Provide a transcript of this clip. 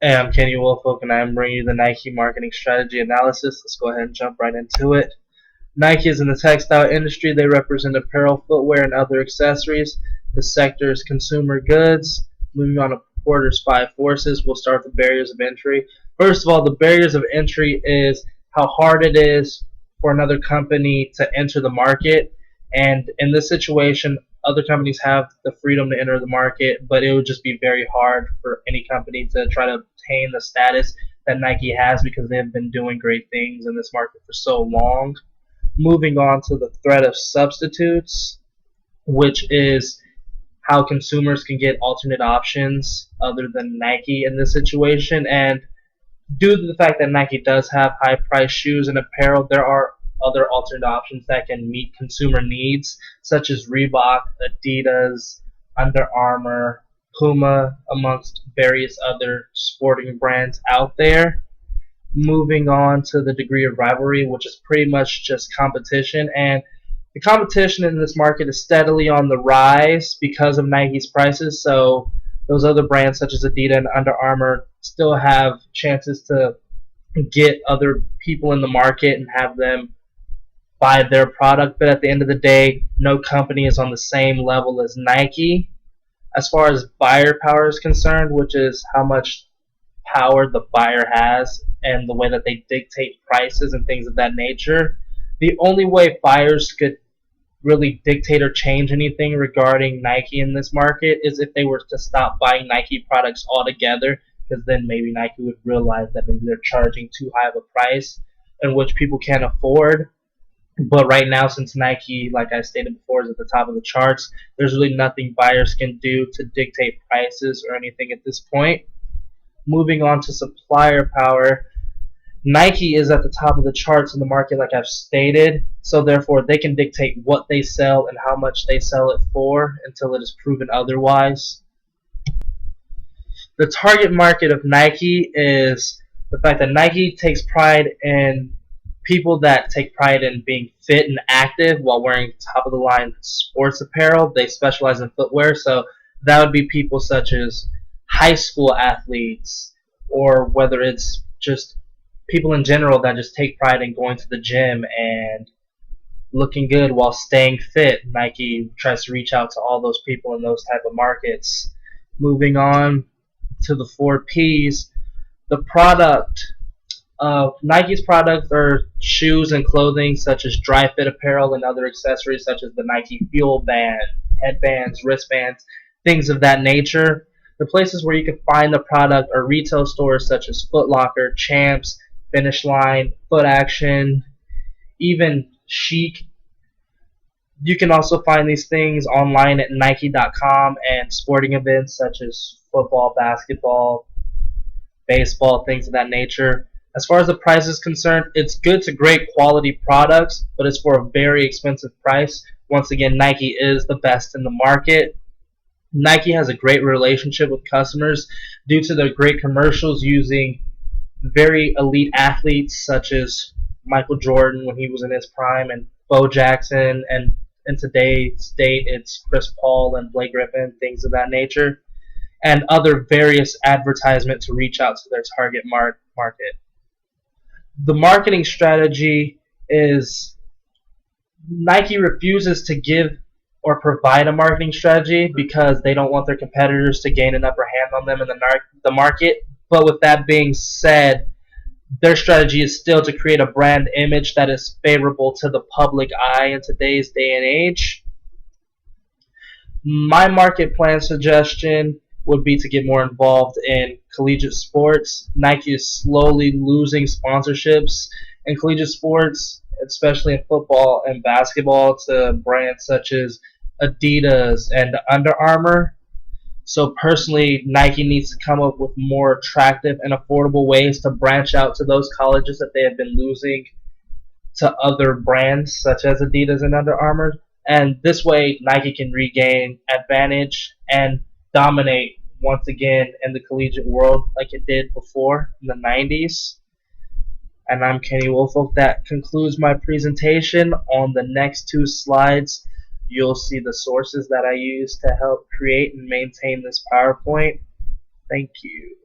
Hey, I'm Kenny Woolfolk, and I'm bringing you the Nike marketing strategy analysis. Let's go ahead and jump right into it. Nike is in the textile industry. They represent apparel, footwear, and other accessories. The sector is consumer goods. Moving on to Porter's five forces, we'll start with the barriers of entry. First of all, the barriers of entry is how hard it is for another company to enter the market. And in this situation, other companies have the freedom to enter the market, but it would just be very hard for any company to try to obtain the status that Nike has because they have been doing great things in this market for so long. Moving on to the threat of substitutes, which is how consumers can get alternate options other than Nike in this situation. And due to the fact that Nike does have high priced shoes and apparel, there are other alternate options that can meet consumer needs, such as Reebok, Adidas, Under Armour, Puma, amongst various other sporting brands out there. Moving on to the degree of rivalry, which is pretty much just competition. And the competition in this market is steadily on the rise because of Nike's prices. So those other brands such as Adidas and Under Armour still have chances to get other people in the market and have them buy their product. But at the end of the day, no company is on the same level as Nike. As far as buyer power is concerned, which is how much power the buyer has and the way that they dictate prices and things of that nature. The only way buyers could really dictate or change anything regarding Nike in this market is if they were to stop buying Nike products altogether, because then maybe Nike would realize that maybe they're charging too high of a price in which people can't afford. But right now, since Nike, like I stated before, is at the top of the charts, there's really nothing buyers can do to dictate prices or anything at this point. Moving on to supplier power, Nike is at the top of the charts in the market, like I've stated, so therefore they can dictate what they sell and how much they sell it for until it is proven otherwise. The target market of Nike is the fact that Nike takes pride in people that take pride in being fit and active while wearing top of the line sports apparel. They specialize in footwear, so that would be people such as high school athletes, or whether it's just people in general that just take pride in going to the gym and looking good while staying fit. Nike tries to reach out to all those people in those type of markets. Moving on to the 4Ps, the product. Nike's products are shoes and clothing such as dry fit apparel and other accessories such as the Nike Fuel Band, headbands, wristbands, things of that nature. The places where you can find the product are retail stores such as Foot Locker, Champs, Finish Line, Foot Action, even Chic. You can also find these things online at Nike.com and sporting events such as football, basketball, baseball, things of that nature. As far as the price is concerned, it's good to great quality products, but it's for a very expensive price. Once again, Nike is the best in the market. Nike has a great relationship with customers due to their great commercials using very elite athletes such as Michael Jordan when he was in his prime, and Bo Jackson, and in today's date it's Chris Paul and Blake Griffin, things of that nature, and other various advertisement to reach out to their target market. The marketing strategy is Nike refuses to give or provide a marketing strategy because they don't want their competitors to gain an upper hand on them in the market. But with that being said, their strategy is still to create a brand image that is favorable to the public eye in today's day and age. My market plan suggestion would be to get more involved in collegiate sports. Nike is slowly losing sponsorships in collegiate sports, especially in football and basketball, to brands such as Adidas and Under Armour. So personally, Nike needs to come up with more attractive and affordable ways to branch out to those colleges that they have been losing to other brands such as Adidas and Under Armour. And this way, Nike can regain advantage and dominate once again in the collegiate world like it did before in the 90s. And I'm Kenny Woolfolk. That concludes my presentation. On the next two slides, you'll see the sources that I use to help create and maintain this PowerPoint. Thank you.